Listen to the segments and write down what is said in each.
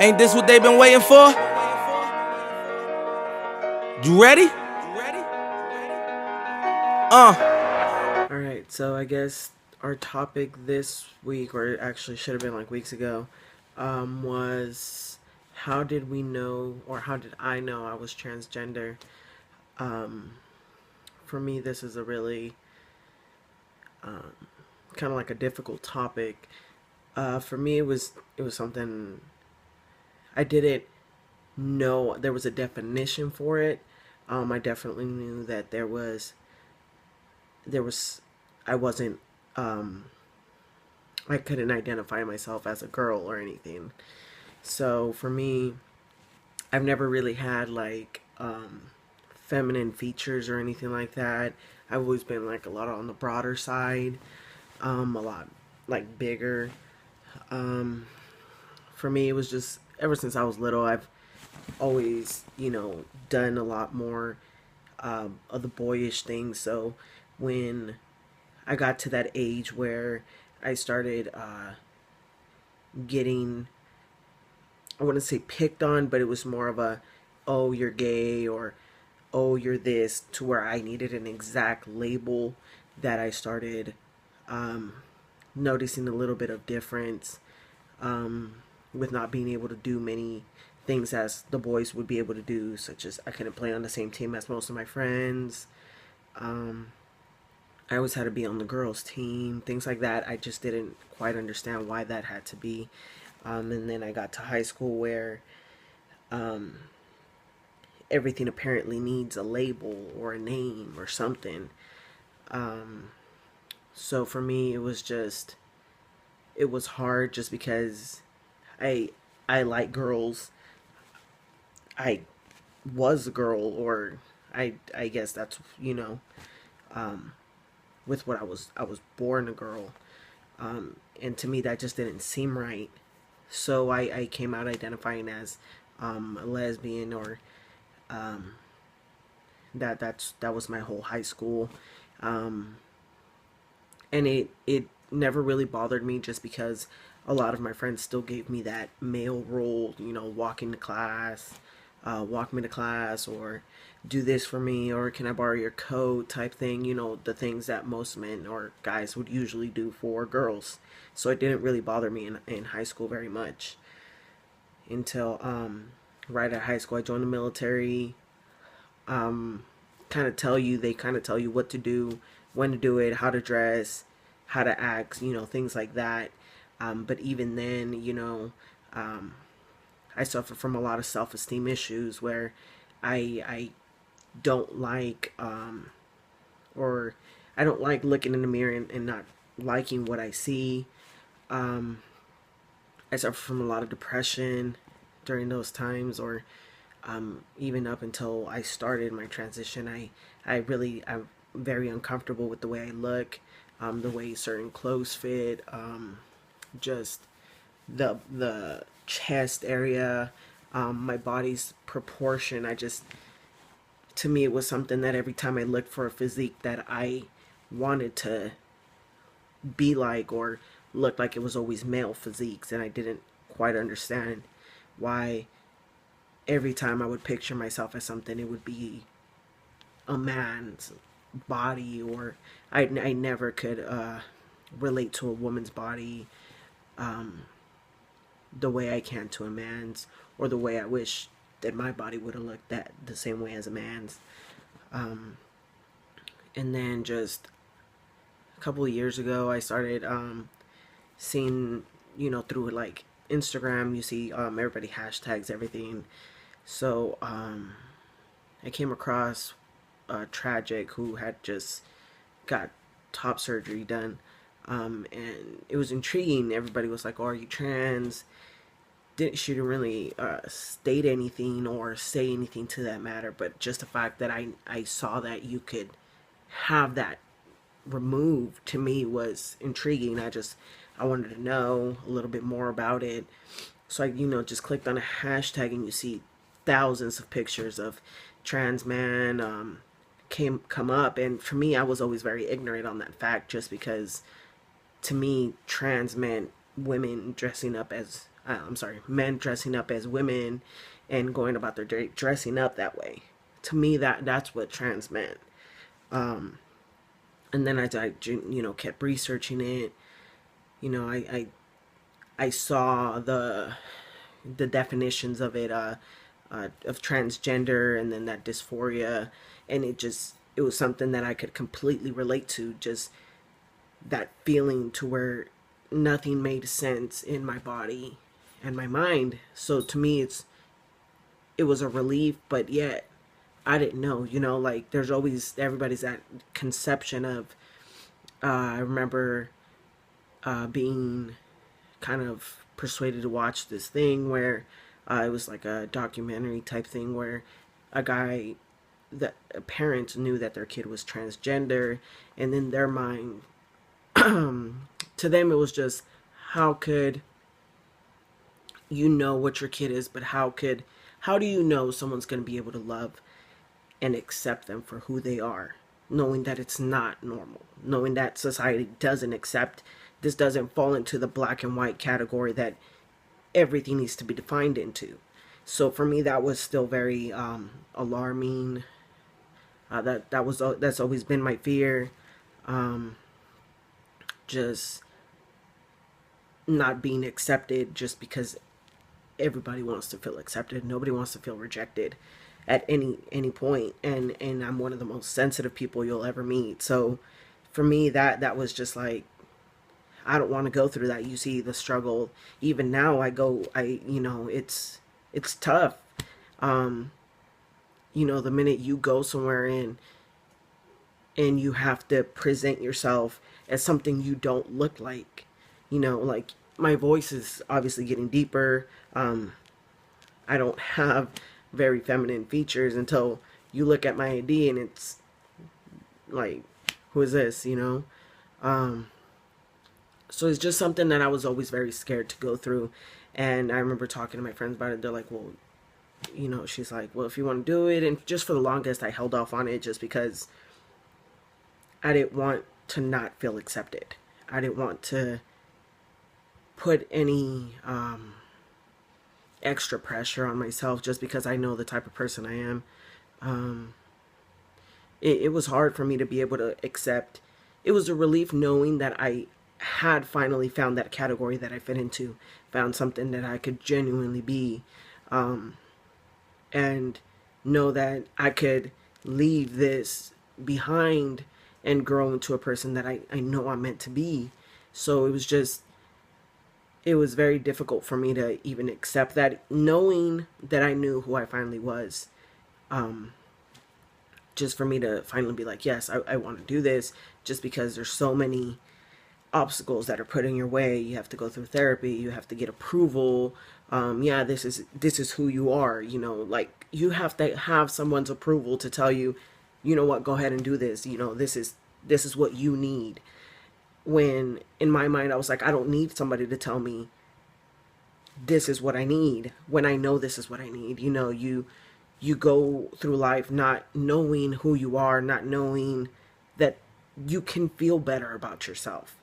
Ain't this what they been waiting for? You ready? Alright, so I guess our topic this week, or it actually should have been like weeks ago, was how did we know, or how did I know I was transgender? Um, for me, this is a really kind of like a difficult topic. For me, it was something I didn't know there was a definition for it. I definitely knew that there was I wasn't I couldn't identify myself as a girl or anything. So for me, I've never really had like feminine features or anything like that. I've always been like a lot on the broader side, a lot like bigger. Um, for me, it was just ever since I was little, I've always, done a lot more of the boyish things. So when I got to that age where I started getting, I wouldn't say picked on, but it was more of a, oh, you're gay, or oh, you're this, to where I needed an exact label, that I started um, noticing a little bit of difference with not being able to do many things as the boys would be able to do, such as I couldn't play on the same team as most of my friends. Um, I always had to be on the girls' team, things like that. I just didn't quite understand why that had to be. And then I got to high school where um, everything apparently needs a label or a name or something. Um, so for me, it was hard just because I I like girls. I was a girl, or I guess that's um, with what I was born a girl, and to me that just didn't seem right. So I came out identifying as a lesbian, or um, that was my whole high school, um, and it never really bothered me, just because a lot of my friends still gave me that male role, walk me to class, or do this for me, or can I borrow your coat type thing, the things that most men or guys would usually do for girls. So it didn't really bother me in high school very much, until right at high school I joined the military. um, they kind of tell you what to do, when to do it, how to dress, how to act, things like that. But even then, um, I suffer from a lot of self-esteem issues, where I don't like or I don't like looking in the mirror and not liking what I see. Um, I suffer from a lot of depression during those times, or even up until I started my transition. I'm very uncomfortable with the way I look, the way certain clothes fit, just the chest area, my body's proportion. To me, it was something that every time I looked for a physique that I wanted to be like, or look like, it was always male physiques, and I didn't quite understand why every time I would picture myself as something, it would be a man's body, or I never could relate to a woman's body um, the way I can to a man's, or the way I wish that my body would have looked that the same way as a man's. Um, and then just a couple of years ago, I started seeing, through like Instagram, you see everybody hashtags everything. So I came across Tragic, who had just got top surgery done. And it was intriguing. Everybody was like, "Oh, are you trans?" She didn't really state anything or say anything to that matter, but just the fact that I saw that you could have that removed, to me, was intriguing. I wanted to know a little bit more about it. So I, just clicked on a hashtag, and you see thousands of pictures of trans man come up, and for me, I was always very ignorant on that fact, just because to me trans meant women dressing up as I'm sorry, men dressing up as women and going about their day dressing up that way. To me, that's what trans meant. And then as I kept researching it, I saw the definitions of it, of transgender, and then that dysphoria, and it was something that I could completely relate to. Just that feeling to where nothing made sense in my body and my mind. So to me, it was a relief, but yet I didn't know. Like there's always everybody's that conception of. I remember being kind of persuaded to watch this thing where it was like a documentary type thing where a guy that parents knew that their kid was transgender, and in their mind, to them it was just, how could you know what your kid is, but how do you know someone's going to be able to love and accept them for who they are, knowing that it's not normal, knowing that society doesn't accept this, doesn't fall into the black and white category that everything needs to be defined into. So for me, that was still very alarming. That's always been my fear. Just not being accepted just because everybody wants to feel accepted. Nobody wants to feel rejected at any point. And I'm one of the most sensitive people you'll ever meet. So for me, that was just like, I don't want to go through that. You see the struggle. Even now it's tough. The minute you go somewhere and you have to present yourself as something you don't look like, like my voice is obviously getting deeper. I don't have very feminine features until you look at my ID and it's like, who is this, So it's just something that I was always very scared to go through. And I remember talking to my friends about it. They're like, well, she's like, well, if you want to do it. And just for the longest, I held off on it just because I didn't want to not feel accepted. I didn't want to put any extra pressure on myself just because I know the type of person I am. It was hard for me to be able to accept. It was a relief knowing that I had finally found that category that I fit into, found something that I could genuinely be, and know that I could leave this behind and grow into a person that I know I'm meant to be. So it was very difficult for me to even accept that, knowing that I knew who I finally was. Just for me to finally be like, yes, I want to do this, just because there's so many obstacles that are put in your way. You have to go through therapy, you have to get approval. This is who you are, like you have to have someone's approval to tell you, you know what, go ahead and do this, this is what you need. When in my mind I was like, I don't need somebody to tell me this is what I need, when I know this is what I need. You go through life not knowing who you are, not knowing that you can feel better about yourself.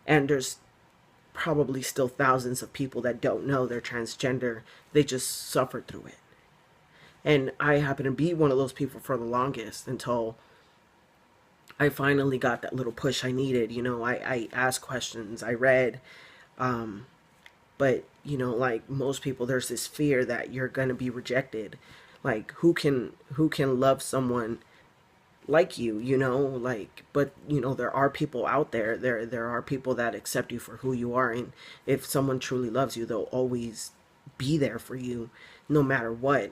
And there's probably still thousands of people that don't know they're transgender. They just suffered through it. And I happen to be one of those people for the longest, until I finally got that little push I needed. I asked questions, I read, but like most people, there's this fear that you're gonna be rejected. Like who can love someone like you, like, but there are people out there, there are people that accept you for who you are. And if someone truly loves you, they'll always be there for you no matter what.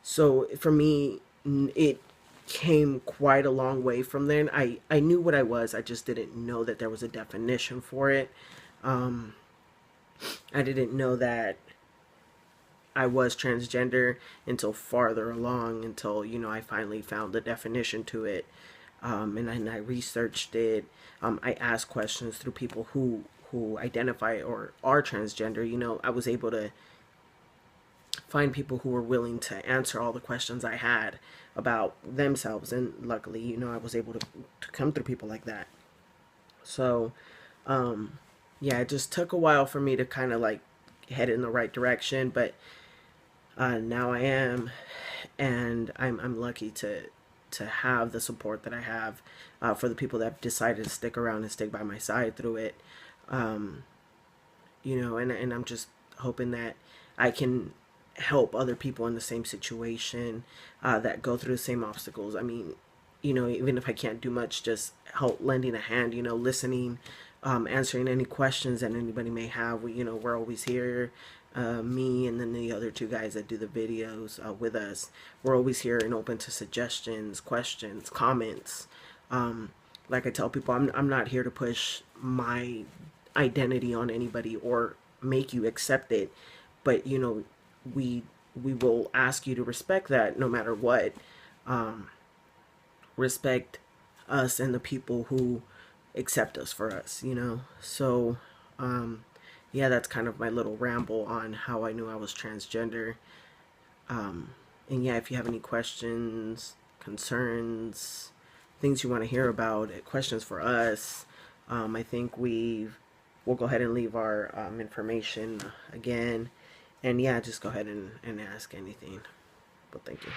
So for me, it came quite a long way from then. I knew what I was, I just didn't know that there was a definition for it. I didn't know that I was transgender until farther along, until I finally found the definition to it, and then I researched it. I asked questions through people who identify or are transgender. I was able to find people who were willing to answer all the questions I had about themselves, and luckily, I was able to come through people like that. So yeah, it just took a while for me to kind of like head in the right direction, but now I am, and I'm lucky to have the support that I have for the people that have decided to stick around and stick by my side through it. Um, and I'm just hoping that I can help other people in the same situation that go through the same obstacles. I mean, even if I can't do much, just help lending a hand, listening, answering any questions that anybody may have. We're always here. Me and then the other two guys that do the videos with us, we're always here and open to suggestions, questions, comments. Um, like I tell people, I'm not here to push my identity on anybody or make you accept it, but we we will ask you to respect that no matter what. um, Respect us and the people who accept us for us, so yeah, that's kind of my little ramble on how I knew I was transgender. And yeah, if you have any questions, concerns, things you want to hear about, questions for us, I think we'll go ahead and leave our information again. And yeah, just go ahead and ask anything. But thank you.